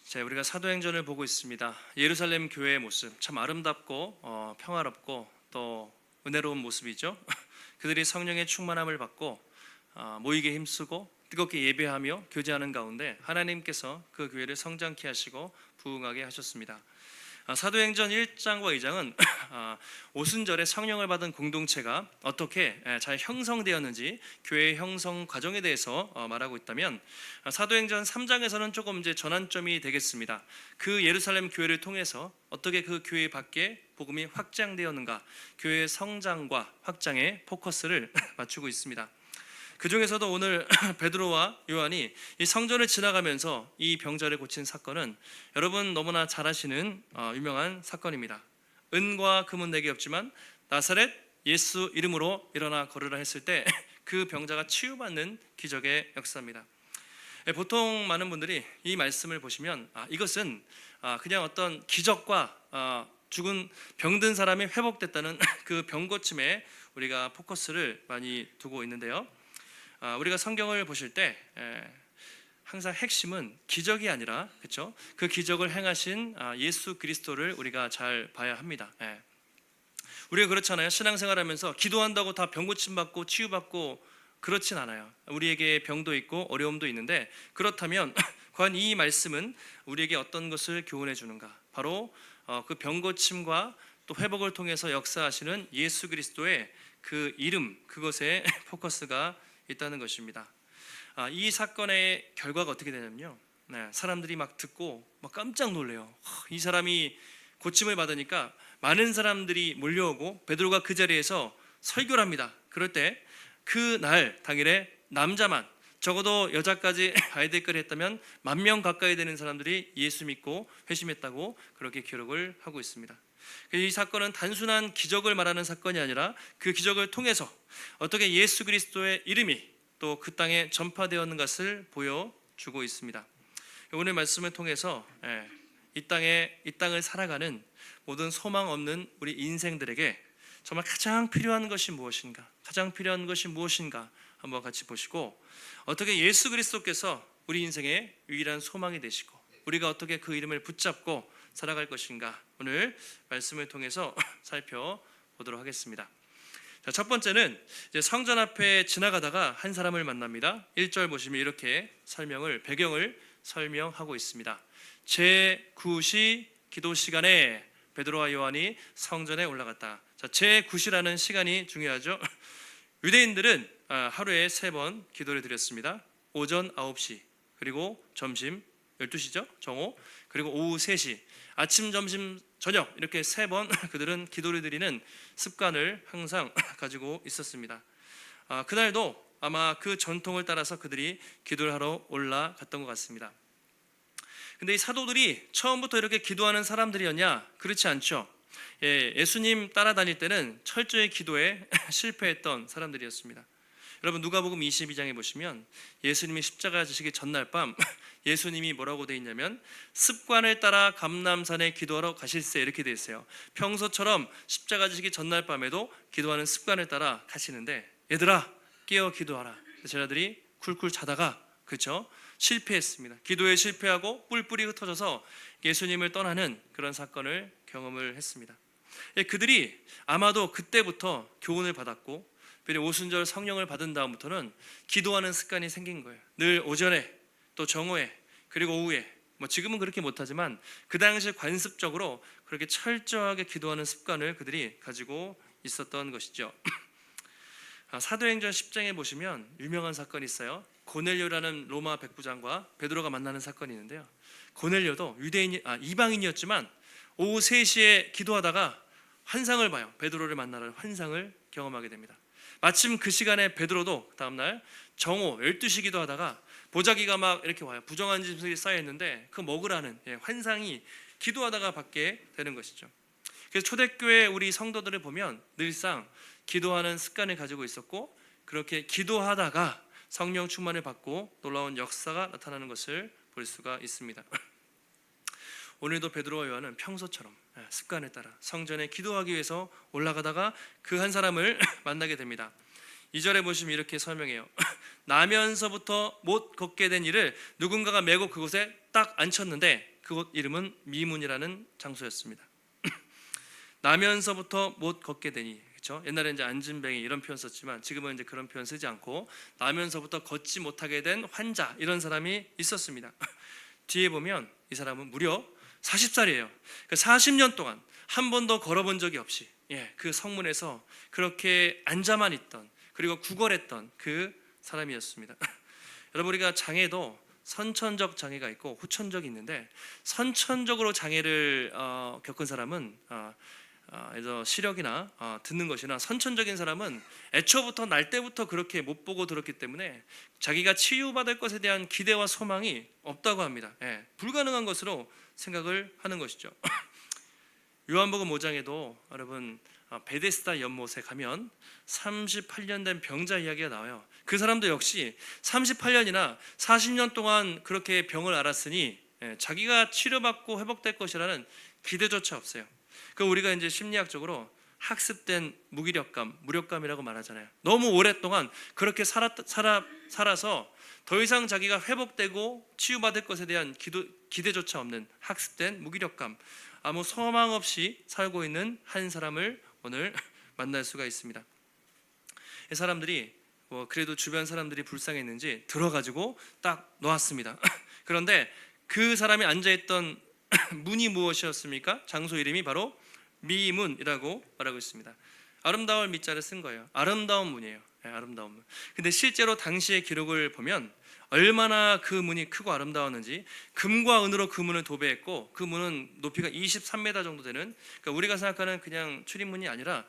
자, 우리가 사도행전을 보고 있습니다. 예루살렘 교회의 모습 참 아름답고 평화롭고 또 은혜로운 모습이죠. 그들이 성령의 충만함을 받고 모이게 힘쓰고 뜨겁게 예배하며 교제하는 가운데 하나님께서 그 교회를 성장케 하시고 부흥하게 하셨습니다. 사도행전 1장과 2장은 오순절에 성령을 받은 공동체가 어떻게 잘 형성되었는지 교회의 형성 과정에 대해서 말하고 있다면, 사도행전 3장에서는 조금 이제 전환점이 되겠습니다. 그 예루살렘 교회를 통해서 어떻게 그 교회 밖에 복음이 확장되었는가, 교회의 성장과 확장에 포커스를 맞추고 있습니다. 그 중에서도 오늘 베드로와 요한이 이 성전을 지나가면서 이 병자를 고친 사건은 여러분 너무나 잘 아시는 유명한 사건입니다. 은과 금은 내게 없지만 나사렛 예수 이름으로 일어나 걸으라 했을 때 그 병자가 치유받는 기적의 역사입니다. 보통 많은 분들이 이 말씀을 보시면 이것은 그냥 어떤 기적과 죽은 병든 사람이 회복됐다는 그 병고침에 우리가 포커스를 많이 두고 있는데요. 우리가 성경을 보실 때 항상 핵심은 기적이 아니라, 그렇죠? 그 기적을 행하신 예수 그리스도를 우리가 잘 봐야 합니다. 우리가 그렇잖아요. 신앙생활하면서 기도한다고 다 병 고침 받고 치유받고 그렇진 않아요. 우리에게 병도 있고 어려움도 있는데, 그렇다면 과연 이 말씀은 우리에게 어떤 것을 교훈해 주는가? 바로 그 병 고침과 또 회복을 통해서 역사하시는 예수 그리스도의 그 이름, 그것에 포커스가 있다는 것입니다. 이 사건의 결과가 어떻게 되냐면요, 사람들이 막 듣고 막 깜짝 놀래요. 이 사람이 고침을 받으니까 많은 사람들이 몰려오고 베드로가 그 자리에서 설교를 합니다. 그럴 때 그날 당일에 남자만, 적어도 여자까지 아이들까지 했다면 10,000명 가까이 되는 사람들이 예수 믿고 회심했다고 그렇게 기록을 하고 있습니다. 이 사건은 단순한 기적을 말하는 사건이 아니라 그 기적을 통해서 어떻게 예수 그리스도의 이름이 또 그 땅에 전파되었는 것을 보여주고 있습니다. 오늘 말씀을 통해서 이 땅을 살아가는 모든 소망 없는 우리 인생들에게 정말 가장 필요한 것이 무엇인가, 가장 필요한 것이 무엇인가 한번 같이 보시고, 어떻게 예수 그리스도께서 우리 인생의 유일한 소망이 되시고 우리가 어떻게 그 이름을 붙잡고 살아갈 것인가, 오늘 말씀을 통해서 살펴보도록 하겠습니다. 자, 첫 번째는 이제 성전 앞에 지나가다가 한 사람을 만납니다. 1절 보시면 이렇게 배경을 설명하고 있습니다. 제9시 기도 시간에 베드로와 요한이 성전에 올라갔다. 자, 제9시라는 시간이 중요하죠. 유대인들은 하루에 3번 기도를 드렸습니다. 오전 9시, 그리고 점심 12시죠, 정오, 그리고 오후 3시, 아침, 점심, 저녁, 이렇게 3번 그들은 기도를 드리는 습관을 항상 가지고 있었습니다. 그날도 아마 그 전통을 따라서 그들이 기도를 하러 올라갔던 것 같습니다. 근데 이 사도들이 처음부터 이렇게 기도하는 사람들이었냐? 그렇지 않죠. 예수님 따라다닐 때는 철저히 기도에 실패했던 사람들이었습니다. 여러분, 누가복음 22장에 보시면 예수님이 십자가 지시기 전날 밤 예수님이 뭐라고 돼 있냐면, 습관을 따라 감람산에 기도하러 가실세, 이렇게 돼 있어요. 평소처럼 십자가 지시기 전날 밤에도 기도하는 습관을 따라 가시는데, 얘들아 깨어 기도하라. 제자들이 쿨쿨 자다가, 그렇죠, 실패했습니다. 기도에 실패하고 뿔뿔이 흩어져서 예수님을 떠나는 그런 사건을 경험을 했습니다. 그들이 아마도 그때부터 교훈을 받았고, 오순절 성령을 받은 다음부터는 기도하는 습관이 생긴 거예요. 늘 오전에, 또 정오에, 그리고 오후에, 지금은 그렇게 못하지만 그 당시 관습적으로 그렇게 철저하게 기도하는 습관을 그들이 가지고 있었던 것이죠. 사도행전 10장에 보시면 유명한 사건이 있어요. 고넬료라는 로마 백부장과 베드로가 만나는 사건이 있는데요. 고넬료도 이방인이었지만 오후 3시에 기도하다가 환상을 봐요. 베드로를 만나는 환상을 경험하게 됩니다. 마침 그 시간에 베드로도 다음날 정오 12시 기도하다가 보자기가 막 이렇게 와요. 부정한 짐승이 쌓여있는데 그 먹으라는 환상이 기도하다가 받게 되는 것이죠. 그래서 초대교회 우리 성도들을 보면 늘상 기도하는 습관을 가지고 있었고, 그렇게 기도하다가 성령 충만을 받고 놀라운 역사가 나타나는 것을 볼 수가 있습니다. 오늘도 베드로와 요한은 평소처럼 습관에 따라 성전에 기도하기 위해서 올라가다가 그 한 사람을 만나게 됩니다. 2절에 보시면 이렇게 설명해요. 나면서부터 못 걷게 된 이를 누군가가 메고 그곳에 딱 앉혔는데 그곳 이름은 미문이라는 장소였습니다. 나면서부터 못 걷게 되니, 그렇죠? 옛날에 이제 안진뱅이 이런 표현 썼지만 지금은 이제 그런 표현 쓰지 않고 나면서부터 걷지 못하게 된 환자, 이런 사람이 있었습니다. 뒤에 보면 이 사람은 무려 40살이에요. 40년 동안 한 번도 걸어본 적이 없이 그 성문에서 그렇게 앉아만 있던, 그리고 구걸했던 그 사람이었습니다. 여러분, 우리가 장애도 선천적 장애가 있고 후천적이 있는데, 선천적으로 장애를 겪은 사람은 그래서 시력이나 듣는 것이나, 선천적인 사람은 애초부터 날 때부터 그렇게 못 보고 들었기 때문에 자기가 치유받을 것에 대한 기대와 소망이 없다고 합니다. 불가능한 것으로 생각을 하는 것이죠. 요한복음 5장에도 여러분 베데스다 연못에 가면 38년 된 병자 이야기가 나와요. 그 사람도 역시 38년이나 40년 동안 그렇게 병을 앓았으니 자기가 치료받고 회복될 것이라는 기대조차 없어요. 그 우리가 이제 심리학적으로 학습된 무기력감, 무력감이라고 말하잖아요. 너무 오랫동안 그렇게 살아서 더 이상 자기가 회복되고 치유받을 것에 대한 기대조차 없는 학습된 무기력감, 아무 소망 없이 살고 있는 한 사람을 오늘 만날 수가 있습니다. 이 사람들이 그래도 주변 사람들이 불쌍했는지 들어가지고 딱 놓았습니다. 그런데 그 사람이 앉아있던 문이 무엇이었습니까? 장소 이름이 바로 미문이라고 말하고 있습니다. 아름다울 미자를 쓴 거예요. 아름다운 문이에요. 아름다운 문. 근데 실제로 당시의 기록을 보면 얼마나 그 문이 크고 아름다웠는지, 금과 은으로 그 문을 도배했고, 그 문은 높이가 23m 정도 되는, 그러니까 우리가 생각하는 그냥 출입문이 아니라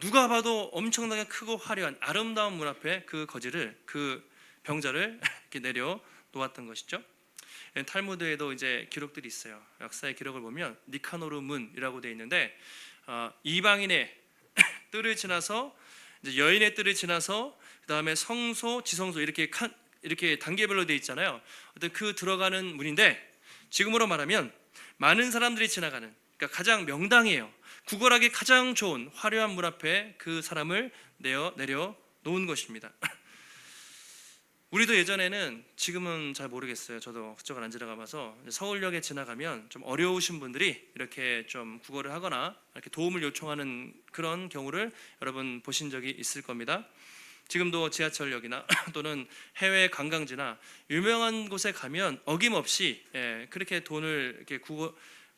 누가 봐도 엄청나게 크고 화려한 아름다운 문 앞에 그 거지를, 그 병자를 이렇게 내려 놓았던 것이죠. 탈무드에도 이제 기록들이 있어요. 역사의 기록을 보면 니카노르 문이라고 되어 있는데, 이방인의 뜰을 지나서 이제 여인의 뜰을 지나서 그 다음에 성소, 지성소 이렇게 단계별로 되어 있잖아요. 어떤 그 들어가는 문인데, 지금으로 말하면 많은 사람들이 지나가는, 그러니까 가장 명당이에요. 구걸하기 가장 좋은 화려한 문 앞에 그 사람을 내려 놓은 것입니다. 우리도 예전에는, 지금은 잘 모르겠어요. 저도 그쪽을 안 지나가봐서, 서울역에 지나가면 좀 어려우신 분들이 이렇게 좀 구걸을 하거나 이렇게 도움을 요청하는 그런 경우를 여러분 보신 적이 있을 겁니다. 지금도 지하철역이나 또는 해외 관광지나 유명한 곳에 가면 어김없이 그렇게 돈을 이렇게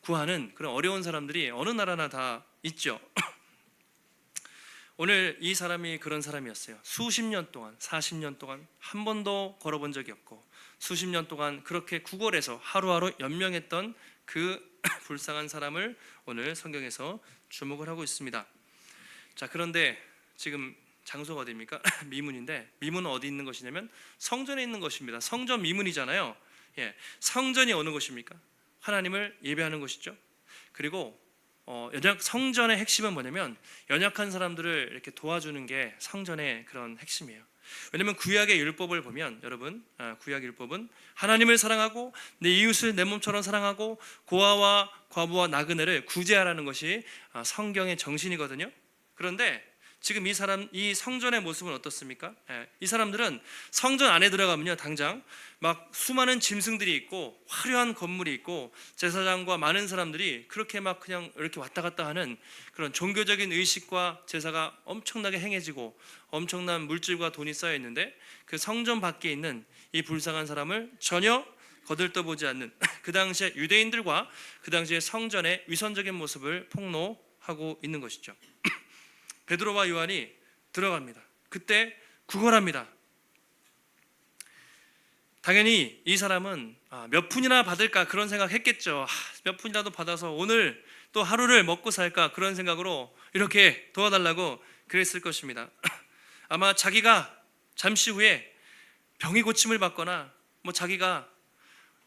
구하는 그런 어려운 사람들이 어느 나라나 다 있죠. 오늘 이 사람이 그런 사람이었어요. 수십 년 동안, 40년 동안 한 번도 걸어본 적이 없고, 수십 년 동안 그렇게 구걸해서 하루하루 연명했던 그 불쌍한 사람을 오늘 성경에서 주목을 하고 있습니다. 자, 그런데 지금 장소가 어디입니까? 미문인데, 미문은 어디 있는 것이냐면 성전에 있는 것입니다. 성전 미문이잖아요. 성전이 어느 곳입니까? 하나님을 예배하는 곳이죠. 그리고 성전의 핵심은 뭐냐면, 연약한 사람들을 이렇게 도와주는 게 성전의 그런 핵심이에요. 왜냐하면 구약의 율법을 보면, 여러분, 구약 율법은 하나님을 사랑하고 내 이웃을 내 몸처럼 사랑하고 고아와 과부와 나그네를 구제하라는 것이 성경의 정신이거든요. 그런데 지금 이 성전의 모습은 어떻습니까? 이 사람들은 성전 안에 들어가면요, 당장 막 수많은 짐승들이 있고 화려한 건물이 있고 제사장과 많은 사람들이 그렇게 막 그냥 이렇게 왔다 갔다 하는 그런 종교적인 의식과 제사가 엄청나게 행해지고 엄청난 물질과 돈이 쌓여 있는데, 그 성전 밖에 있는 이 불쌍한 사람을 전혀 거들떠보지 않는 그 당시의 유대인들과 그 당시의 성전의 위선적인 모습을 폭로하고 있는 것이죠. 베드로와 요한이 들어갑니다. 그때 구걸합니다. 당연히 이 사람은 몇 푼이나 받을까 그런 생각했겠죠. 몇 푼이라도 받아서 오늘 또 하루를 먹고 살까 그런 생각으로 이렇게 도와달라고 그랬을 것입니다. 아마 자기가 잠시 후에 병이 고침을 받거나 자기가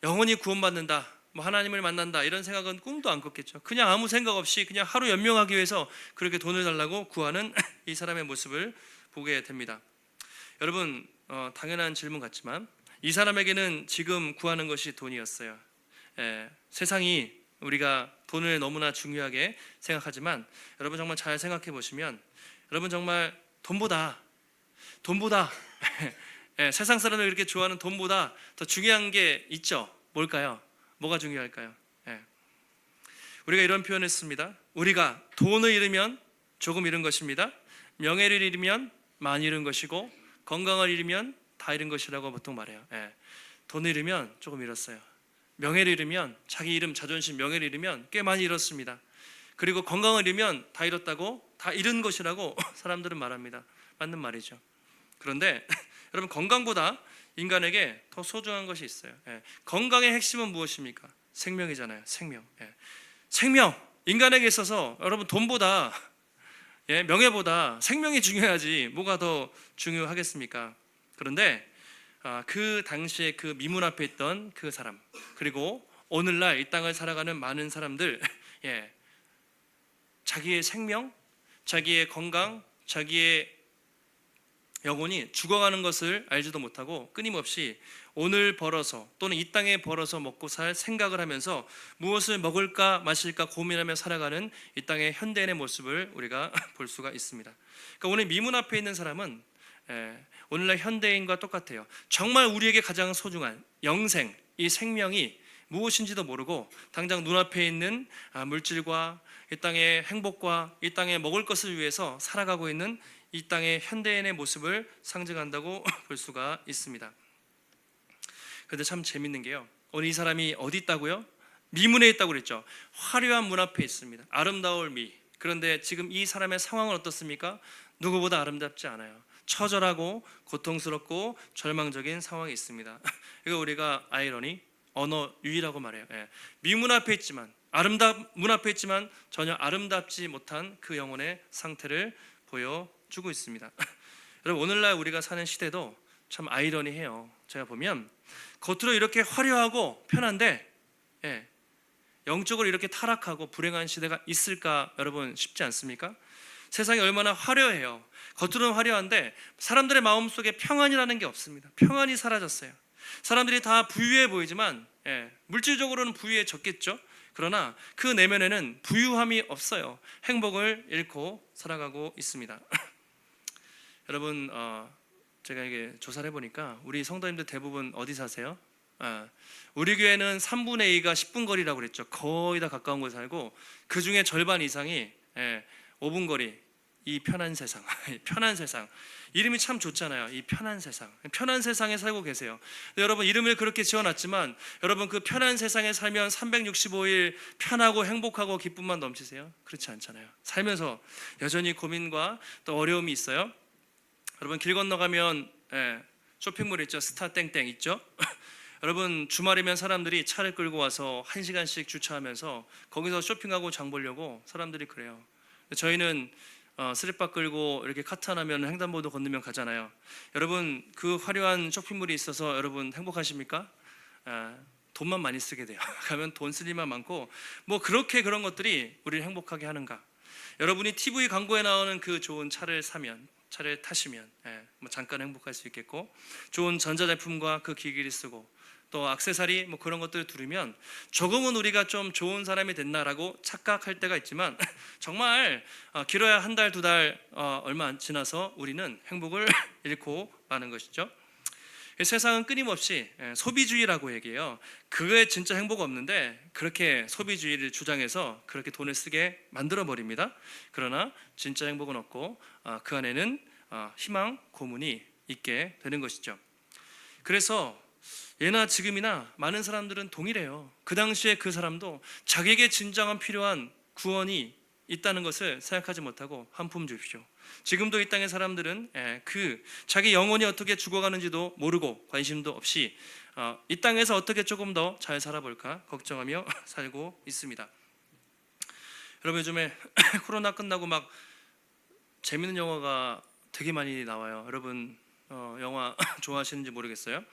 영원히 구원받는다, 하나님을 만난다 이런 생각은 꿈도 안 꿨겠죠. 그냥 아무 생각 없이 그냥 하루 연명하기 위해서 그렇게 돈을 달라고 구하는 이 사람의 모습을 보게 됩니다. 여러분, 당연한 질문 같지만 이 사람에게는 지금 구하는 것이 돈이었어요. 세상이 우리가 돈을 너무나 중요하게 생각하지만, 여러분 정말 잘 생각해 보시면, 여러분 정말 돈보다 세상 사람들 그렇게 좋아하는 돈보다 더 중요한 게 있죠. 뭘까요? 뭐가 중요할까요? 우리가 이런 표현을 씁니다. 우리가 돈을 잃으면 조금 잃은 것입니다. 명예를 잃으면 많이 잃은 것이고 건강을 잃으면 다 잃은 것이라고 보통 말해요. 돈을 잃으면 조금 잃었어요. 명예를 잃으면 자기 이름, 자존심, 명예를 잃으면 꽤 많이 잃었습니다. 그리고 건강을 잃으면 다 잃었다고, 다 잃은 것이라고 사람들은 말합니다. 맞는 말이죠. 그런데 여러분, 건강보다 인간에게 더 소중한 것이 있어요. 건강의 핵심은 무엇입니까? 생명이잖아요. 생명. 생명, 인간에게 있어서 여러분, 돈보다 명예보다 생명이 중요하지 뭐가 더 중요하겠습니까? 그런데 그 당시에 그 미문 앞에 있던 그 사람, 그리고 오늘날 이 땅을 살아가는 많은 사람들, 자기의 생명, 자기의 건강, 자기의 영혼이 죽어가는 것을 알지도 못하고 끊임없이 오늘 벌어서 또는 이 땅에 벌어서 먹고 살 생각을 하면서 무엇을 먹을까 마실까 고민하며 살아가는 이 땅의 현대인의 모습을 우리가 볼 수가 있습니다. 그러니까 오늘 미문 앞에 있는 사람은 오늘날 현대인과 똑같아요. 정말 우리에게 가장 소중한 영생, 이 생명이 무엇인지도 모르고 당장 눈앞에 있는 물질과 이 땅의 행복과 이 땅에 먹을 것을 위해서 살아가고 있는 이 땅의 현대인의 모습을 상징한다고 볼 수가 있습니다. 그런데 참 재밌는 게요, 오늘 이 사람이 어디 있다고요? 미문에 있다고 그랬죠. 화려한 문 앞에 있습니다. 아름다울 미. 그런데 지금 이 사람의 상황은 어떻습니까? 누구보다 아름답지 않아요. 처절하고 고통스럽고 절망적인 상황이 있습니다. 이거 우리가 아이러니, 언어 유희라고 말해요. 미문 앞에 있지만, 문 앞에 있지만 전혀 아름답지 못한 그 영혼의 상태를 보여주고 있습니다. 여러분, 오늘날 우리가 사는 시대도 참 아이러니해요. 제가 보면 겉으로 이렇게 화려하고 편한데 영적으로 이렇게 타락하고 불행한 시대가 있을까 여러분 싶지 않습니까? 세상이 얼마나 화려해요. 겉으로는 화려한데 사람들의 마음속에 평안이라는 게 없습니다. 평안이 사라졌어요. 사람들이 다 부유해 보이지만 물질적으로는 부유해졌겠죠. 그러나 그 내면에는 부유함이 없어요. 행복을 잃고 살아가고 있습니다. 여러분, 제가 이게 조사를 해보니까 우리 성도님들 대부분 어디 사세요? 우리 교회는 3분의 2가 10분 거리라고 그랬죠. 거의 다 가까운 곳에 살고 그 중에 절반 이상이 5분 거리. 이 편한 세상, 편한 세상. 이름이 참 좋잖아요. 이 편한 세상, 편한 세상에 살고 계세요. 여러분, 이름을 그렇게 지어놨지만 여러분, 그 편한 세상에 살면 365일 편하고 행복하고 기쁨만 넘치세요? 그렇지 않잖아요. 살면서 여전히 고민과 또 어려움이 있어요. 여러분, 길 건너가면 쇼핑몰 있죠. 스타 땡땡 있죠. 여러분, 주말이면 사람들이 차를 끌고 와서 1시간씩 주차하면서 거기서 쇼핑하고 장 보려고 사람들이 그래요. 저희는 스리바 끌고 이렇게 카트 하나면 횡단보도 건너면 가잖아요. 여러분, 그 화려한 쇼핑몰이 있어서 여러분 행복하십니까? 돈만 많이 쓰게 돼요. 가면 돈 쓸 일만 많고, 뭐 그렇게 그런 것들이 우리를 행복하게 하는가? 여러분이 TV 광고에 나오는 그 좋은 차를 사면, 차를 타시면 뭐 잠깐 행복할 수 있겠고, 좋은 전자제품과 그 기기를 쓰고 또 액세서리 뭐 그런 것들을 두르면 조금은 우리가 좀 좋은 사람이 됐나라고 착각할 때가 있지만 정말 길어야 한 달, 두 달 얼마 안 지나서 우리는 행복을 잃고 마는 것이죠. 세상은 끊임없이 소비주의라고 얘기해요. 그게 진짜 행복 없는데 그렇게 소비주의를 주장해서 그렇게 돈을 쓰게 만들어 버립니다. 그러나 진짜 행복은 없고 그 안에는 희망, 고문이 있게 되는 것이죠. 그래서 예나 지금이나 많은 사람들은 동일해요. 그 당시에 그 사람도 자기에게 진정한 필요한 구원이 있다는 것을 생각하지 못하고 한 품 주십시오. 지금도 이 땅의 사람들은 그 자기 영혼이 어떻게 죽어가는지도 모르고 관심도 없이 이 땅에서 어떻게 조금 더 잘 살아볼까 걱정하며 살고 있습니다. 여러분, 요즘에 코로나 끝나고 막 재밌는 영화가 되게 많이 나와요. 여러분 영화 좋아하시는지 모르겠어요.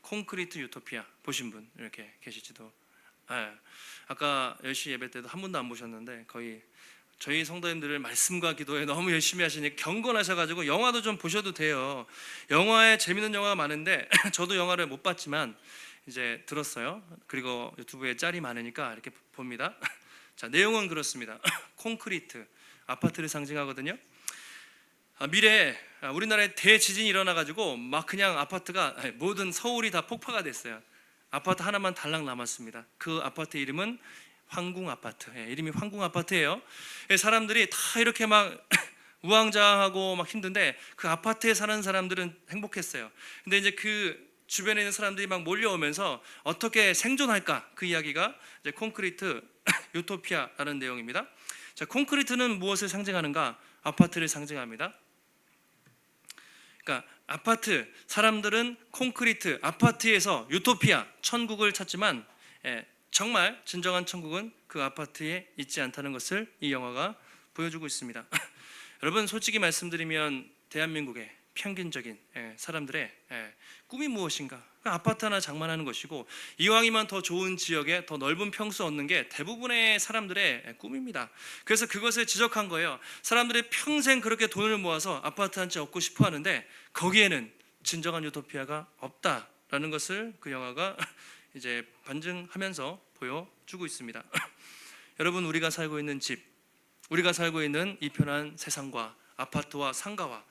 콘크리트 유토피아 보신 분 이렇게 계실지도. 아까 10시 예배 때도 한 분도 안 보셨는데 거의 저희 성도님들을 말씀과 기도에 너무 열심히 하시니 경건하셔가지고 영화도 좀 보셔도 돼요. 영화에 재밌는 영화가 많은데 저도 영화를 못 봤지만 이제 들었어요. 그리고 유튜브에 짤이 많으니까 이렇게 봅니다. 자, 내용은 그렇습니다. 콘크리트, 아파트를 상징하거든요. 미래에 우리나라에 대지진이 일어나가지고 막 그냥 아파트가 모든 서울이 다 폭파가 됐어요. 아파트 하나만 달랑 남았습니다. 그 아파트 이름은 황궁 아파트. 이름이 황궁 아파트예요. 사람들이 다 이렇게 막 우왕좌왕하고 막 힘든데 그 아파트에 사는 사람들은 행복했어요. 근데 이제 그 주변에 있는 사람들이 막 몰려오면서 어떻게 생존할까, 그 이야기가 이제 콘크리트 유토피아라는 내용입니다. 자, 콘크리트는 무엇을 상징하는가? 아파트를 상징합니다. 그러니까 아파트, 사람들은 콘크리트 아파트에서 유토피아 천국을 찾지만 정말 진정한 천국은 그 아파트에 있지 않다는 것을 이 영화가 보여주고 있습니다. 여러분, 솔직히 말씀드리면 대한민국의 평균적인 사람들의 꿈이 무엇인가? 아파트 하나 장만하는 것이고, 이왕이면 더 좋은 지역에 더 넓은 평수 얻는 게 대부분의 사람들의 꿈입니다. 그래서 그것을 지적한 거예요. 사람들이 평생 그렇게 돈을 모아서 아파트 한 채 얻고 싶어 하는데 거기에는 진정한 유토피아가 없다라는 것을 그 영화가 이제 반증하면서 보여주고 있습니다. 여러분, 우리가 살고 있는 집, 우리가 살고 있는 이 편한 세상과 아파트와 상가와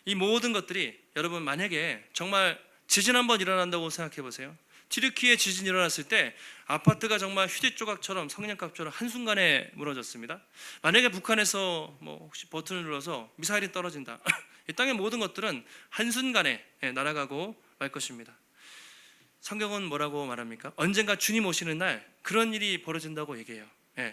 이 모든 것들이, 여러분, 만약에 정말 지진 한번 일어난다고 생각해 보세요. 튀르키예 지진이 일어났을 때 아파트가 정말 휴지조각처럼, 성냥갑처럼 한순간에 무너졌습니다. 만약에 북한에서 혹시 버튼을 눌러서 미사일이 떨어진다, 이 땅의 모든 것들은 한순간에 날아가고 말 것입니다. 성경은 뭐라고 말합니까? 언젠가 주님 오시는 날 그런 일이 벌어진다고 얘기해요.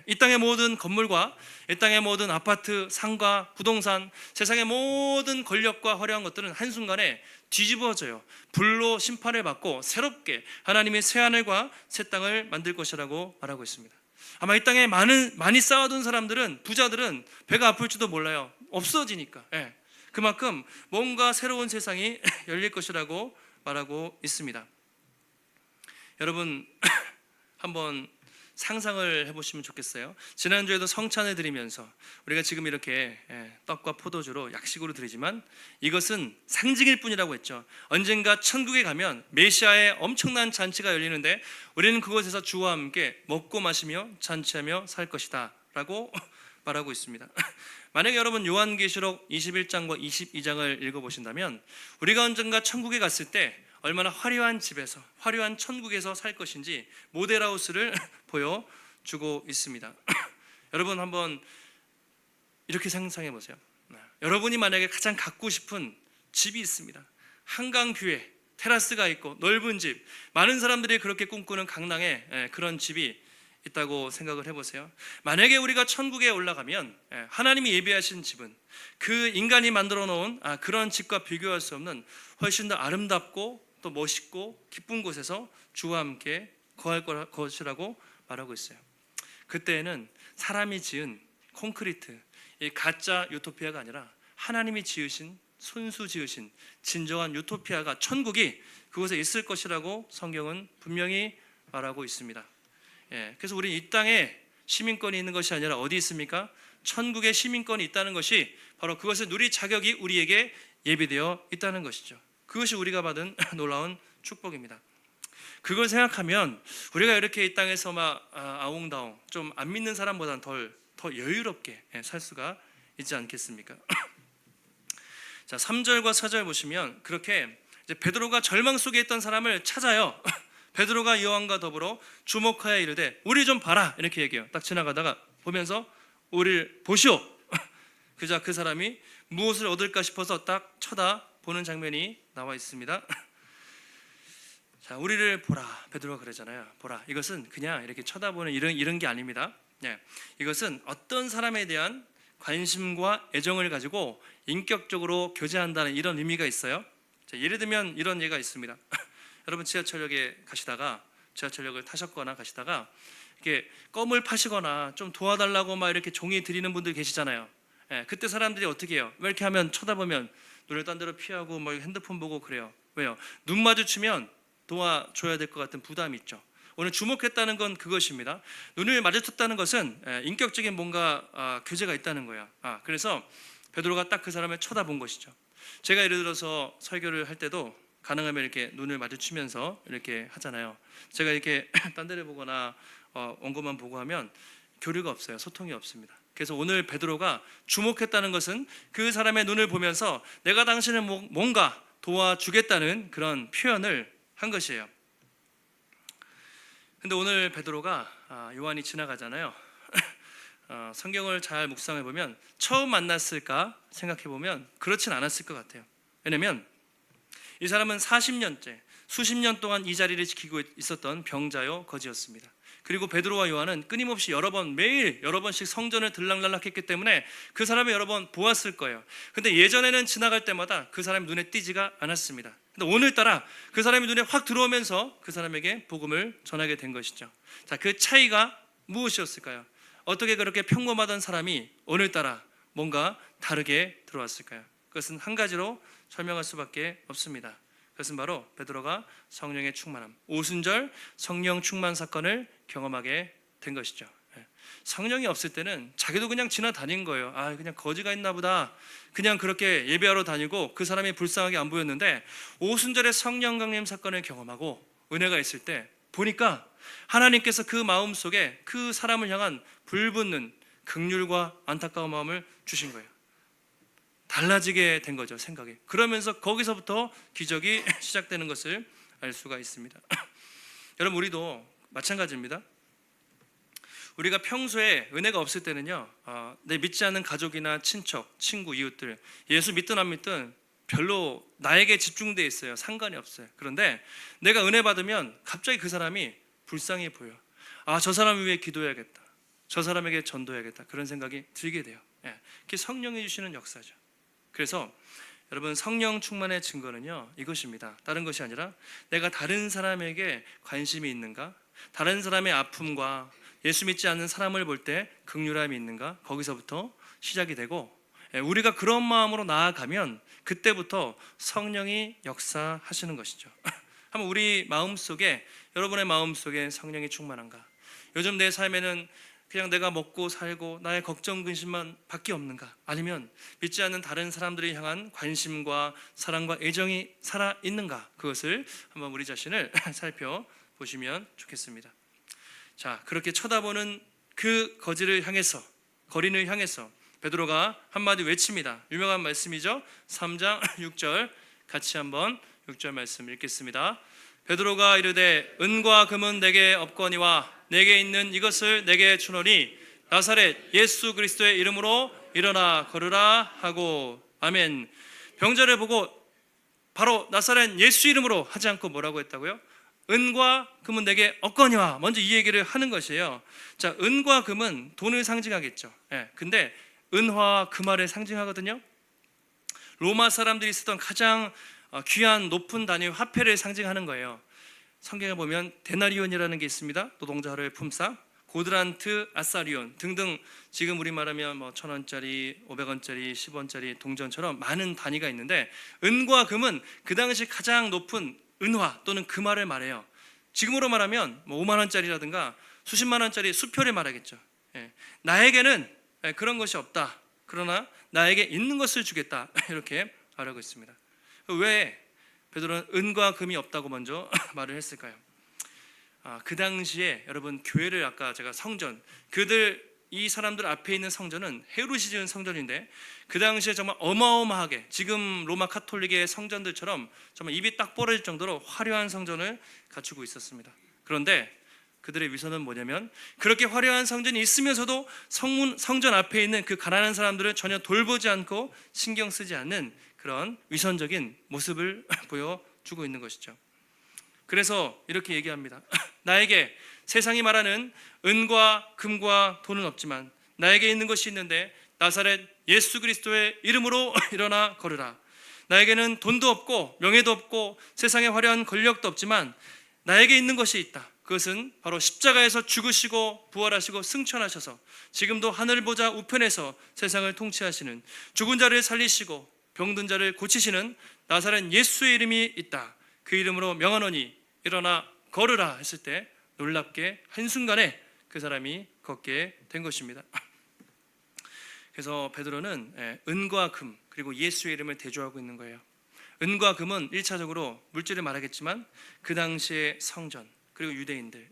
이 땅의 모든 건물과 이 땅의 모든 아파트, 상가, 부동산, 세상의 모든 권력과 화려한 것들은 한순간에 뒤집어져요. 불로 심판을 받고 새롭게 하나님의 새 하늘과 새 땅을 만들 것이라고 말하고 있습니다. 아마 이 땅에 많이 쌓아둔 사람들은, 부자들은 배가 아플지도 몰라요. 없어지니까. 그만큼 뭔가 새로운 세상이 열릴 것이라고 말하고 있습니다. 여러분, 한번 상상을 해보시면 좋겠어요. 지난주에도 성찬을 드리면서 우리가 지금 이렇게 떡과 포도주로 약식으로 드리지만 이것은 상징일 뿐이라고 했죠. 언젠가 천국에 가면 메시아의 엄청난 잔치가 열리는데 우리는 그곳에서 주와 함께 먹고 마시며 잔치하며 살 것이다 라고 말하고 있습니다. 만약에 여러분 요한계시록 21장과 22장을 읽어보신다면 우리가 언젠가 천국에 갔을 때 얼마나 화려한 집에서, 화려한 천국에서 살 것인지 모델하우스를 보여주고 있습니다. 여러분, 한번 이렇게 상상해 보세요. 여러분이 만약에 가장 갖고 싶은 집이 있습니다. 한강뷰에 테라스가 있고 넓은 집, 많은 사람들이 그렇게 꿈꾸는 강남에 그런 집이 있다고 생각을 해보세요. 만약에 우리가 천국에 올라가면 하나님이 예비하신 집은 그 인간이 만들어 놓은 그런 집과 비교할 수 없는 훨씬 더 아름답고 또 멋있고 기쁜 곳에서 주와 함께 거할 것이라고 말하고 있어요. 그때에는 사람이 지은 콘크리트, 이 가짜 유토피아가 아니라 하나님이 지으신, 손수 지으신 진정한 유토피아가, 천국이 그곳에 있을 것이라고 성경은 분명히 말하고 있습니다. 그래서 우리 이 땅에 시민권이 있는 것이 아니라 어디 있습니까? 천국에 시민권이 있다는 것이 바로 그것을 누릴 자격이 우리에게 예비되어 있다는 것이죠. 그것이 우리가 받은 놀라운 축복입니다. 그걸 생각하면 우리가 이렇게 이 땅에서 막 아웅다웅 좀 안 믿는 사람보다는 더 여유롭게 살 수가 있지 않겠습니까? 자, 3절과 4절 보시면 그렇게 이제 베드로가 절망 속에 있던 사람을 찾아요. 베드로가 요한과 더불어 주목하여 이르되 우리 좀 봐라, 이렇게 얘기해요. 딱 지나가다가 보면서 우리를 보시오. 그자 그 사람이 무엇을 얻을까 싶어서 딱 쳐다보는 장면이 나와 있습니다. 자, 우리를 보라, 베드로가 그러잖아요. 보라, 이것은 그냥 이렇게 쳐다보는 이런 게 아닙니다. 이것은 어떤 사람에 대한 관심과 애정을 가지고 인격적으로 교제한다는 이런 의미가 있어요. 자, 예를 들면 이런 예가 있습니다. 여러분, 지하철역에 가시다가, 지하철역을 타셨거나 가시다가 이렇게 껌을 파시거나 좀 도와달라고 막 이렇게 종이 드리는 분들 계시잖아요. 그때 사람들이 어떻게 해요? 왜 이렇게 하면, 쳐다보면 눈을 딴 데로 피하고 뭐 핸드폰 보고 그래요. 왜요? 눈 마주치면 도와줘야 될 것 같은 부담이 있죠. 오늘 주목했다는 건 그것입니다. 눈을 마주쳤다는 것은 인격적인 뭔가 교제가 있다는 거예요. 그래서 베드로가 딱 그 사람을 쳐다본 것이죠. 제가 예를 들어서 설교를 할 때도 가능하면 이렇게 눈을 마주치면서 이렇게 하잖아요. 제가 이렇게 딴 데를 보거나 원고만 보고 하면 교류가 없어요. 소통이 없습니다. 그래서 오늘 베드로가 주목했다는 것은 그 사람의 눈을 보면서 내가 당신을 뭔가 도와주겠다는 그런 표현을 한 것이에요. 근데 오늘 베드로가 요한이 지나가잖아요. 성경을 잘 묵상해 보면 처음 만났을까 생각해 보면 그렇진 않았을 것 같아요. 왜냐면 이 사람은 40년째 수십 년 동안 이 자리를 지키고 있었던 병자요 거지였습니다. 그리고 베드로와 요한은 끊임없이 매일 여러 번씩 성전을 들락날락했기 때문에 그 사람을 여러 번 보았을 거예요. 근데 예전에는 지나갈 때마다 그 사람이 눈에 띄지가 않았습니다. 근데 오늘따라 그 사람이 눈에 확 들어오면서 그 사람에게 복음을 전하게 된 것이죠. 자, 그 차이가 무엇이었을까요? 어떻게 그렇게 평범하던 사람이 오늘따라 뭔가 다르게 들어왔을까요? 그것은 한 가지로 설명할 수밖에 없습니다. 그것은 바로 베드로가 성령의 충만함, 오순절 성령 충만 사건을 경험하게 된 것이죠. 성령이 없을 때는 자기도 그냥 지나다닌 거예요. 그냥 거지가 있나 보다. 그냥 그렇게 예배하러 다니고 그 사람이 불쌍하게 안 보였는데 오순절에 성령 강림 사건을 경험하고 은혜가 있을 때 보니까 하나님께서 그 마음 속에 그 사람을 향한 불붙는 긍휼과 안타까운 마음을 주신 거예요. 달라지게 된 거죠, 생각이. 그러면서 거기서부터 기적이 시작되는 것을 알 수가 있습니다. 여러분, 우리도 마찬가지입니다. 우리가 평소에 은혜가 없을 때는요, 내 믿지 않는 가족이나 친척, 친구, 이웃들, 예수 믿든 안 믿든 별로 나에게 집중되어 있어요. 상관이 없어요. 그런데 내가 은혜 받으면 갑자기 그 사람이 불쌍해 보여. 저 사람을 위해 기도해야겠다, 저 사람에게 전도해야겠다, 그런 생각이 들게 돼요. 그게 성령이 주시는 역사죠. 그래서 여러분, 성령 충만의 증거는요, 이것입니다. 다른 것이 아니라 내가 다른 사람에게 관심이 있는가, 다른 사람의 아픔과 예수 믿지 않는 사람을 볼 때 긍휼함이 있는가, 거기서부터 시작이 되고, 우리가 그런 마음으로 나아가면 그때부터 성령이 역사하시는 것이죠. 한번 우리 마음속에, 여러분의 마음속에 성령이 충만한가? 요즘 내 삶에는 그냥 내가 먹고 살고 나의 걱정 근심만 밖에 없는가? 아니면 믿지 않는 다른 사람들을 향한 관심과 사랑과 애정이 살아있는가? 그것을 한번 우리 자신을 살펴보시면 좋겠습니다. 자, 그렇게 쳐다보는 그 거리를 향해서 베드로가 한마디 외칩니다. 유명한 말씀이죠. 3장 6절 같이 한번 6절 말씀 읽겠습니다. 베드로가 이르되 은과 금은 내게 없거니와 내게 있는 이것을 내게 주노니 나사렛 예수 그리스도의 이름으로 일어나 걸으라 하고. 아멘. 병자를 보고 바로 나사렛 예수 이름으로 하지 않고 뭐라고 했다고요? 은과 금은 내게 없거니와, 먼저 이 얘기를 하는 것이에요. 자, 은과 금은 돈을 상징하겠죠. 근데 은화와 금화를 상징하거든요. 로마 사람들이 쓰던 가장 귀한 높은 단위의 화폐를 상징하는 거예요. 성경에 보면 데나리온이라는 게 있습니다. 노동자 하루의 품삯, 고드란트, 아사리온 등등, 지금 우리 말하면 1,000원짜리, 500원짜리, 10원짜리 동전처럼 많은 단위가 있는데, 은과 금은 그 당시 가장 높은 은화 또는 금화를 말해요. 지금으로 말하면 5만 원짜리라든가 수십만 원짜리 수표를 말하겠죠. 나에게는 그런 것이 없다, 그러나 나에게 있는 것을 주겠다, 이렇게 말하고 있습니다. 왜 베드로는 은과 금이 없다고 먼저 말을 했을까요? 그 당시에 여러분, 교회를, 아까 제가 성전, 이 사람들 앞에 있는 성전은 헤롯이 지은 성전인데, 그 당시에 정말 어마어마하게, 지금 로마 카톨릭의 성전들처럼 정말 입이 딱 벌어질 정도로 화려한 성전을 갖추고 있었습니다. 그런데 그들의 위선은 뭐냐면, 그렇게 화려한 성전이 있으면서도 성전 앞에 있는 그 가난한 사람들을 전혀 돌보지 않고 신경 쓰지 않는 그런 위선적인 모습을 보여주고 있는 것이죠. 그래서 이렇게 얘기합니다. 나에게 세상이 말하는 은과 금과 돈은 없지만 나에게 있는 것이 있는데, 나사렛 예수 그리스도의 이름으로 일어나 걸으라. 나에게는 돈도 없고 명예도 없고 세상의 화려한 권력도 없지만 나에게 있는 것이 있다. 그것은 바로 십자가에서 죽으시고 부활하시고 승천하셔서 지금도 하늘 보좌 우편에서 세상을 통치하시는, 죽은 자를 살리시고 병든 자를 고치시는 나사렛 예수의 이름이 있다. 그 이름으로 명하노니 일어나 걸으라 했을 때 놀랍게 한순간에 그 사람이 걷게 된 것입니다. 그래서 베드로는 은과 금 그리고 예수의 이름을 대조하고 있는 거예요. 은과 금은 1차적으로 물질을 말하겠지만 그 당시의 성전, 그리고 유대인들,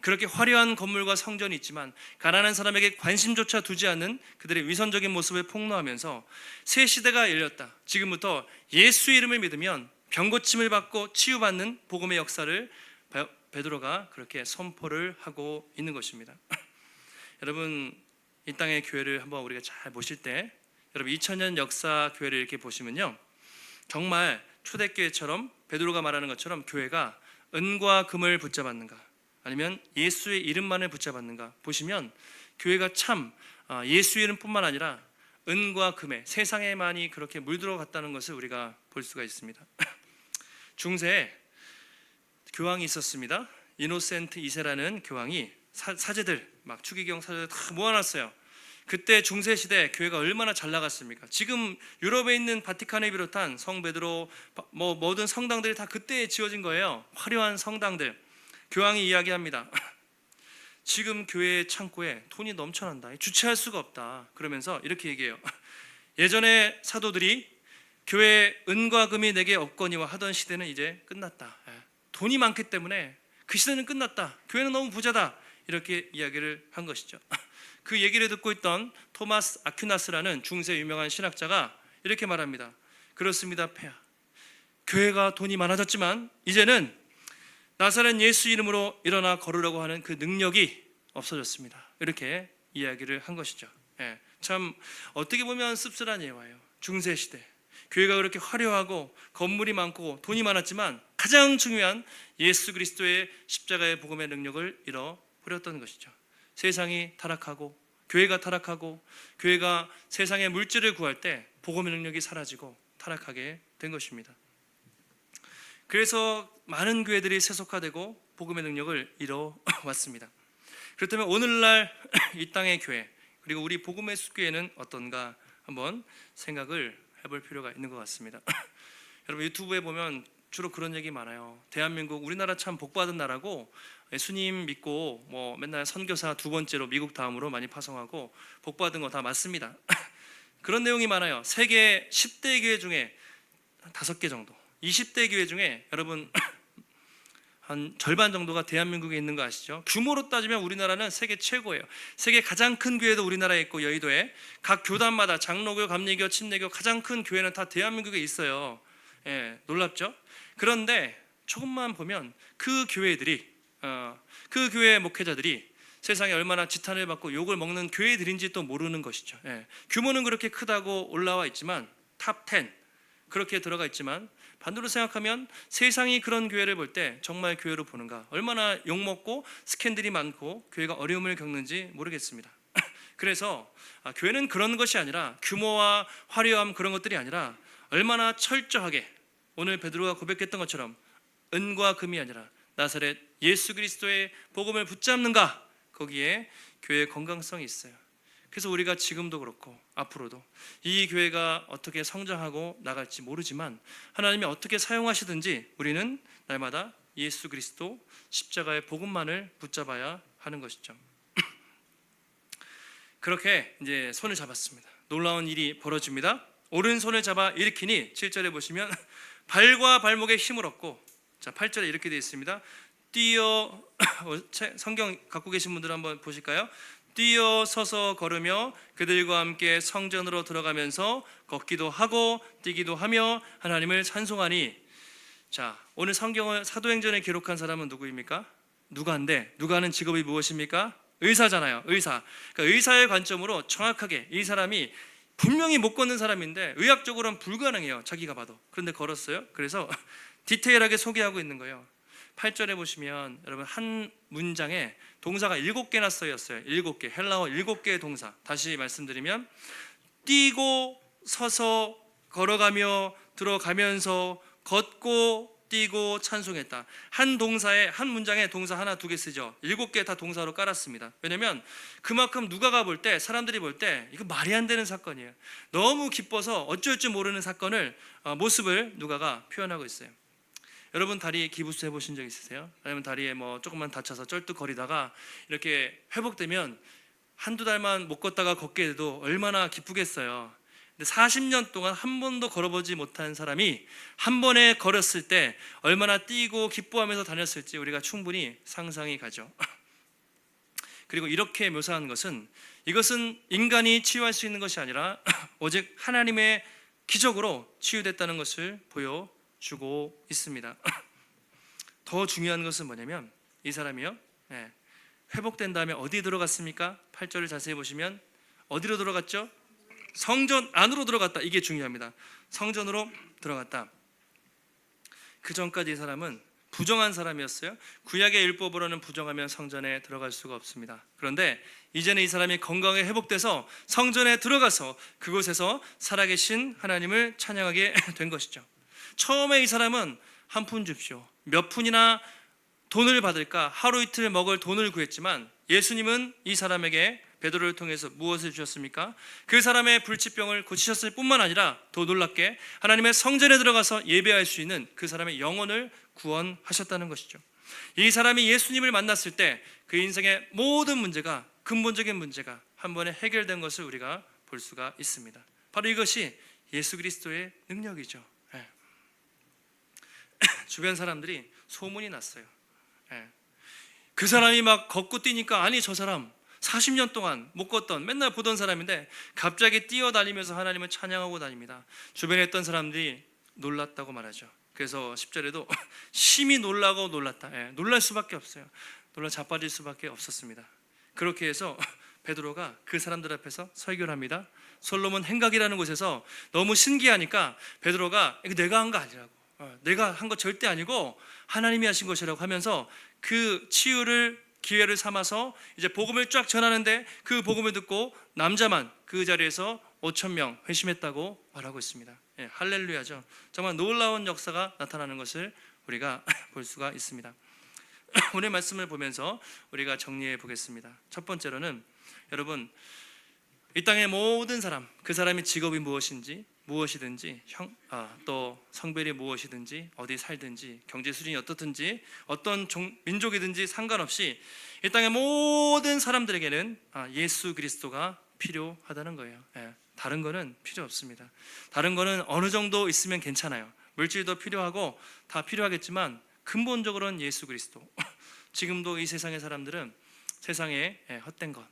그렇게 화려한 건물과 성전이 있지만 가난한 사람에게 관심조차 두지 않는 그들의 위선적인 모습을 폭로하면서 새 시대가 열렸다, 지금부터 예수 이름을 믿으면 병고침을 받고 치유받는 복음의 역사를 베드로가 그렇게 선포를 하고 있는 것입니다. 여러분, 이 땅의 교회를 한번 우리가 잘 보실 때, 여러분 2000년 역사 교회를 이렇게 보시면요, 정말 초대교회처럼 베드로가 말하는 것처럼 교회가 은과 금을 붙잡았는가, 아니면 예수의 이름만을 붙잡았는가 보시면, 교회가 참 예수 이름뿐만 아니라 은과 금에, 세상에만이 그렇게 물들어갔다는 것을 우리가 볼 수가 있습니다. 중세에 교황이 있었습니다. 이노센트 2세라는 교황이 사제들, 막 추기경 사제들 다 모아놨어요. 그때 중세 시대 교회가 얼마나 잘 나갔습니까? 지금 유럽에 있는 바티칸을 비롯한 성 베드로, 모든 성당들이 다 그때 지어진 거예요. 화려한 성당들. 교황이 이야기합니다. 지금 교회 창고에 돈이 넘쳐난다. 주체할 수가 없다. 그러면서 이렇게 얘기해요. 예전에 사도들이 교회 은과 금이 내게 없거니와 하던 시대는 이제 끝났다. 돈이 많기 때문에 그 시대는 끝났다. 교회는 너무 부자다. 이렇게 이야기를 한 것이죠. 그 얘기를 듣고 있던 토마스 아퀴나스라는 중세 유명한 신학자가 이렇게 말합니다. 그렇습니다, 폐하. 교회가 돈이 많아졌지만 이제는 나사렛 예수 이름으로 일어나 걸으라고 하는 그 능력이 없어졌습니다. 이렇게 이야기를 한 것이죠. 참 어떻게 보면 씁쓸한 예화예요. 중세 시대 교회가 그렇게 화려하고 건물이 많고 돈이 많았지만 가장 중요한 예수 그리스도의 십자가의 복음의 능력을 잃어버렸던 것이죠. 세상이 타락하고 교회가 타락하고 교회가 세상의 물질을 구할 때 복음의 능력이 사라지고 타락하게 된 것입니다. 그래서 많은 교회들이 세속화되고 복음의 능력을 잃어왔습니다. 그렇다면 오늘날 이 땅의 교회, 그리고 우리 복음의 숲교회는 어떤가 한번 생각을 해볼 필요가 있는 것 같습니다. 여러분 유튜브에 보면 주로 그런 얘기 많아요. 대한민국, 우리나라 참 복받은 나라고, 예수님 믿고 맨날 선교사 두 번째로 미국 다음으로 많이 파송하고 복받은 거 다 맞습니다. 그런 내용이 많아요. 세계 10대 교회 중에 5개 정도, 20대 교회 중에 여러분 한 절반 정도가 대한민국에 있는 거 아시죠? 규모로 따지면 우리나라는 세계 최고예요. 세계 가장 큰 교회도 우리나라에 있고, 여의도에 각 교단마다 장로교, 감리교, 침례교 가장 큰 교회는 다 대한민국에 있어요. 놀랍죠? 그런데 조금만 보면 그 교회들이, 그 교회 목회자들이 세상에 얼마나 지탄을 받고 욕을 먹는 교회들인지 또 모르는 것이죠. 규모는 그렇게 크다고 올라와 있지만, 탑 10 그렇게 들어가 있지만, 반대로 생각하면 세상이 그런 교회를 볼 때 정말 교회로 보는가, 얼마나 욕먹고 스캔들이 많고 교회가 어려움을 겪는지 모르겠습니다. 그래서 교회는 그런 것이 아니라, 규모와 화려함 그런 것들이 아니라, 얼마나 철저하게 오늘 베드로가 고백했던 것처럼 은과 금이 아니라 나사렛 예수 그리스도의 복음을 붙잡는가, 거기에 교회의 건강성이 있어요. 그래서 우리가 지금도 그렇고 앞으로도 이 교회가 어떻게 성장하고 나갈지 모르지만, 하나님이 어떻게 사용하시든지 우리는 날마다 예수 그리스도 십자가의 복음만을 붙잡아야 하는 것이죠. 그렇게 이제 손을 잡았습니다. 놀라운 일이 벌어집니다. 오른손을 잡아 일으키니 7절에 보시면 발과 발목에 힘을 얻고, 자 8절에 이렇게 되어 있습니다. 뛰어 성경 갖고 계신 분들 한번 보실까요? 뛰어 서서 걸으며 그들과 함께 성전으로 들어가면서 걷기도 하고 뛰기도 하며 하나님을 찬송하니. 자, 오늘 성경을 사도행전에 기록한 사람은 누구입니까? 누가인데, 누가는 직업이 무엇입니까? 의사잖아요. 의사. 그러니까 의사의 관점으로 정확하게 이 사람이 분명히 못 걷는 사람인데 의학적으로는 불가능해요. 자기가 봐도. 그런데 걸었어요. 그래서 디테일하게 소개하고 있는 거예요. 8절에 보시면 여러분 한 문장에 동사가 7개나 쓰였어요. 7개, 헬라어 7개의 동사. 다시 말씀드리면 뛰고 서서 걸어가며 들어가면서 걷고 뛰고 찬송했다. 한 동사에, 한 문장에 동사 하나, 2개 쓰죠. 7개 다 동사로 깔았습니다. 왜냐면 그만큼 누가가 볼 때, 사람들이 볼 때 이거 말이 안 되는 사건이에요. 너무 기뻐서 어쩔 줄 모르는 사건을, 모습을 누가가 표현하고 있어요. 여러분 다리에 기부스 해보신 적 있으세요? 아니면 다리에 조금만 다쳐서 쩔뚝거리다가 이렇게 회복되면 한두 달만 못 걷다가 걷게 돼도 얼마나 기쁘겠어요. 근데 40년 동안 한 번도 걸어보지 못한 사람이 한 번에 걸었을 때 얼마나 뛰고 기뻐하면서 다녔을지 우리가 충분히 상상이 가죠. 그리고 이렇게 묘사한 것은, 이것은 인간이 치유할 수 있는 것이 아니라 오직 하나님의 기적으로 치유됐다는 것을 보여주고 있습니다. 더 중요한 것은 뭐냐면 이 사람이요. 예. 회복된 다음에 어디 들어갔습니까? 8절을 자세히 보시면 어디로 들어갔죠? 성전 안으로 들어갔다. 이게 중요합니다. 성전으로 들어갔다. 그 전까지 이 사람은 부정한 사람이었어요. 구약의 율법으로는 부정하면 성전에 들어갈 수가 없습니다. 그런데 이제는 이 사람이 건강에 회복돼서 성전에 들어가서 그곳에서 살아계신 하나님을 찬양하게 된 것이죠. 처음에 이 사람은 한 푼 줍시오, 몇 푼이나 돈을 받을까 하루 이틀 먹을 돈을 구했지만 예수님은 이 사람에게 베드로를 통해서 무엇을 주셨습니까? 그 사람의 불치병을 고치셨을 뿐만 아니라 더 놀랍게 하나님의 성전에 들어가서 예배할 수 있는 그 사람의 영혼을 구원하셨다는 것이죠. 이 사람이 예수님을 만났을 때 그 인생의 모든 문제가, 근본적인 문제가 한 번에 해결된 것을 우리가 볼 수가 있습니다. 바로 이것이 예수 그리스도의 능력이죠. 주변 사람들이 소문이 났어요. 그 사람이 막 걷고 뛰니까 아니 저 사람 40년 동안 못 걷던 맨날 보던 사람인데 갑자기 뛰어다니면서 하나님을 찬양하고 다닙니다. 주변에 있던 사람들이 놀랐다고 말하죠. 그래서 10절에도 심히 놀라고 놀랐다. 놀랄 수밖에 없어요. 놀라 자빠질 수밖에 없었습니다. 그렇게 해서 베드로가 그 사람들 앞에서 설교를 합니다. 솔로몬 행각이라는 곳에서 너무 신기하니까 베드로가 이거 내가 한 거 아니라고, 내가 한 거 절대 아니고 하나님이 하신 것이라고 하면서 그 치유를 기회를 삼아서 이제 복음을 쫙 전하는데 그 복음을 듣고 남자만 그 자리에서 5,000명 회심했다고 말하고 있습니다. 할렐루야죠. 정말 놀라운 역사가 나타나는 것을 우리가 볼 수가 있습니다. 오늘 말씀을 보면서 우리가 정리해 보겠습니다. 첫 번째로는 여러분, 이 땅의 모든 사람, 그 사람의 직업이 무엇이든지 또 성별이 무엇이든지 어디 살든지 경제 수준이 어떻든지 어떤 민족이든지 상관없이 이 땅의 모든 사람들에게는 예수 그리스도가 필요하다는 거예요. 다른 거는 필요 없습니다. 다른 거는 어느 정도 있으면 괜찮아요. 물질도 필요하고 다 필요하겠지만 근본적으로는 예수 그리스도. 지금도 이 세상의 사람들은 세상에 헛된 것,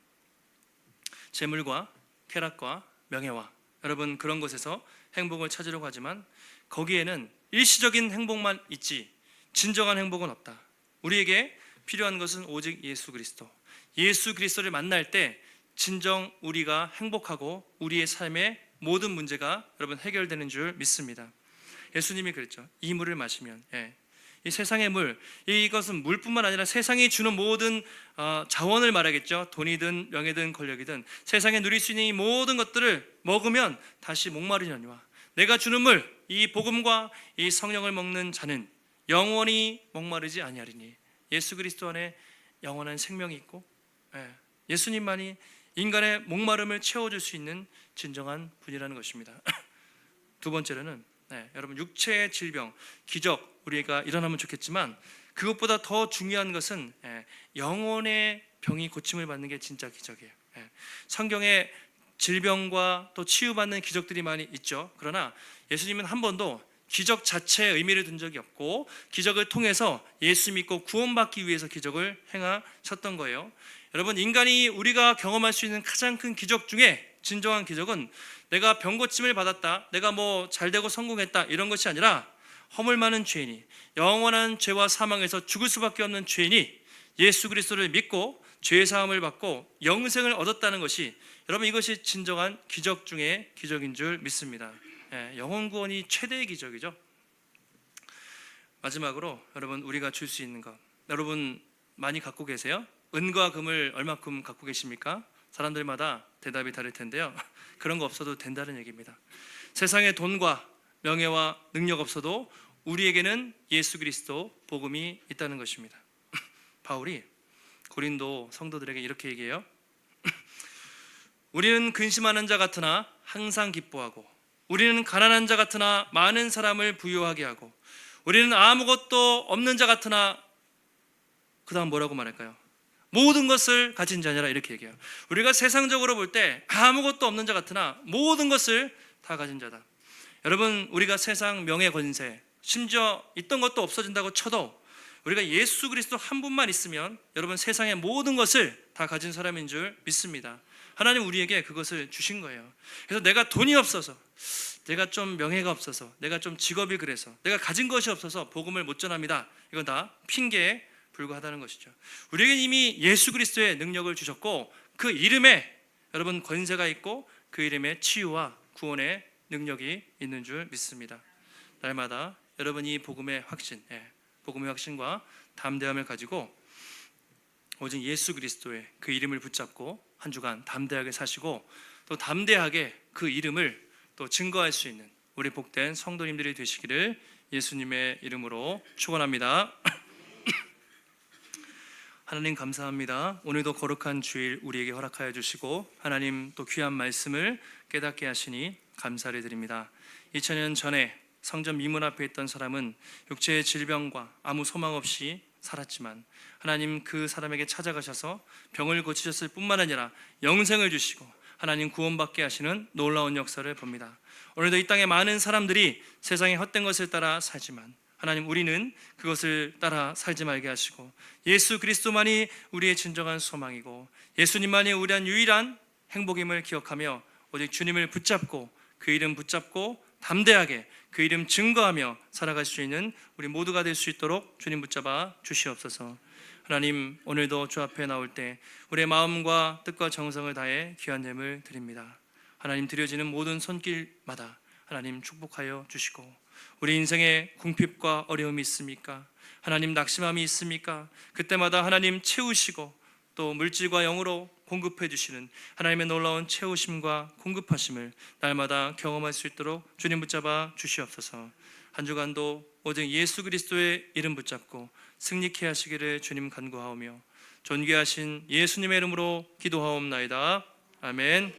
재물과 쾌락과 명예와 여러분 그런 곳에서 행복을 찾으려고 하지만 거기에는 일시적인 행복만 있지 진정한 행복은 없다. 우리에게 필요한 것은 오직 예수 그리스도. 예수 그리스도를 만날 때 진정 우리가 행복하고 우리의 삶의 모든 문제가 여러분 해결되는 줄 믿습니다. 예수님이 그랬죠. 이 물을 마시면 이 세상의 물, 이것은 물뿐만 아니라 세상이 주는 모든 자원을 말하겠죠. 돈이든 명예든 권력이든 세상에 누릴 수 있는 이 모든 것들을 먹으면 다시 목마르려니와 내가 주는 물, 이 복음과 이 성령을 먹는 자는 영원히 목마르지 아니하리니. 예수 그리스도 안에 영원한 생명이 있고 예수님만이 인간의 목마름을 채워줄 수 있는 진정한 분이라는 것입니다. 두 번째로는 여러분 육체의 질병, 기적 우리가 일어나면 좋겠지만 그것보다 더 중요한 것은 영혼의 병이 고침을 받는 게 진짜 기적이에요. 성경에 질병과 또 치유받는 기적들이 많이 있죠. 그러나 예수님은 한 번도 기적 자체에 의미를 둔 적이 없고 기적을 통해서 예수 믿고 구원받기 위해서 기적을 행하셨던 거예요. 여러분 인간이 우리가 경험할 수 있는 가장 큰 기적 중에 진정한 기적은 내가 병고침을 받았다, 내가 뭐 잘되고 성공했다 이런 것이 아니라 허물 많은 죄인이 영원한 죄와 사망에서 죽을 수밖에 없는 죄인이 예수 그리스도를 믿고 죄 사함을 받고 영생을 얻었다는 것이 여러분 이것이 진정한 기적 중에 기적인 줄 믿습니다. 영혼 구원이 최대의 기적이죠. 마지막으로 여러분 우리가 줄 수 있는 것, 여러분 많이 갖고 계세요? 은과 금을 얼마큼 갖고 계십니까? 사람들마다 대답이 다를 텐데요. 그런 거 없어도 된다는 얘기입니다. 세상에 돈과 명예와 능력 없어도 우리에게는 예수 그리스도 복음이 있다는 것입니다. 바울이 고린도 성도들에게 이렇게 얘기해요. 우리는 근심하는 자 같으나 항상 기뻐하고 우리는 가난한 자 같으나 많은 사람을 부유하게 하고 우리는 아무것도 없는 자 같으나 그 다음 뭐라고 말할까요? 모든 것을 가진 자니라 이렇게 얘기해요. 우리가 세상적으로 볼 때 아무것도 없는 자 같으나 모든 것을 다 가진 자다. 여러분 우리가 세상 명예 권세 심지어 있던 것도 없어진다고 쳐도 우리가 예수 그리스도 한 분만 있으면 여러분 세상의 모든 것을 다 가진 사람인 줄 믿습니다. 하나님 우리에게 그것을 주신 거예요. 그래서 내가 돈이 없어서, 내가 좀 명예가 없어서, 내가 좀 직업이 그래서, 내가 가진 것이 없어서 복음을 못 전합니다. 이건 다 핑계에 불과하다는 것이죠. 우리에게 이미 예수 그리스도의 능력을 주셨고 그 이름에 여러분 권세가 있고 그 이름에 치유와 구원의 능력이 있는 줄 믿습니다. 날마다 여러분이 복음의 확신과 담대함을 가지고 오직 예수 그리스도의 그 이름을 붙잡고 한 주간 담대하게 사시고 또 담대하게 그 이름을 또 증거할 수 있는 우리 복된 성도님들이 되시기를 예수님의 이름으로 축원합니다. 하나님 감사합니다. 오늘도 거룩한 주일 우리에게 허락하여 주시고 하나님 또 귀한 말씀을 깨닫게 하시니 감사를 드립니다. 2000년 전에 성전 미문 앞에 있던 사람은 육체의 질병과 아무 소망 없이 살았지만 하나님 그 사람에게 찾아가셔서 병을 고치셨을 뿐만 아니라 영생을 주시고 하나님 구원받게 하시는 놀라운 역사를 봅니다. 오늘도 이 땅에 많은 사람들이 세상의 헛된 것을 따라 살지만 하나님 우리는 그것을 따라 살지 말게 하시고 예수 그리스도만이 우리의 진정한 소망이고 예수님만이 우리한 유일한 행복임을 기억하며 오직 주님을 붙잡고 그 이름 붙잡고 담대하게 그 이름 증거하며 살아갈 수 있는 우리 모두가 될 수 있도록 주님 붙잡아 주시옵소서. 하나님 오늘도 주 앞에 나올 때 우리의 마음과 뜻과 정성을 다해 귀한 예물 드립니다. 하나님 드려지는 모든 손길마다 하나님 축복하여 주시고 우리 인생에 궁핍과 어려움이 있습니까? 하나님 낙심함이 있습니까? 그때마다 하나님 채우시고 또 물질과 영으로 공급해 주시는 하나님의 놀라운 채우심과 공급하심을 날마다 경험할 수 있도록 주님 붙잡아 주시옵소서. 한 주간도 오직 예수 그리스도의 이름 붙잡고 승리케 하시기를 주님 간구하오며 존귀하신 예수님의 이름으로 기도하옵나이다. 아멘.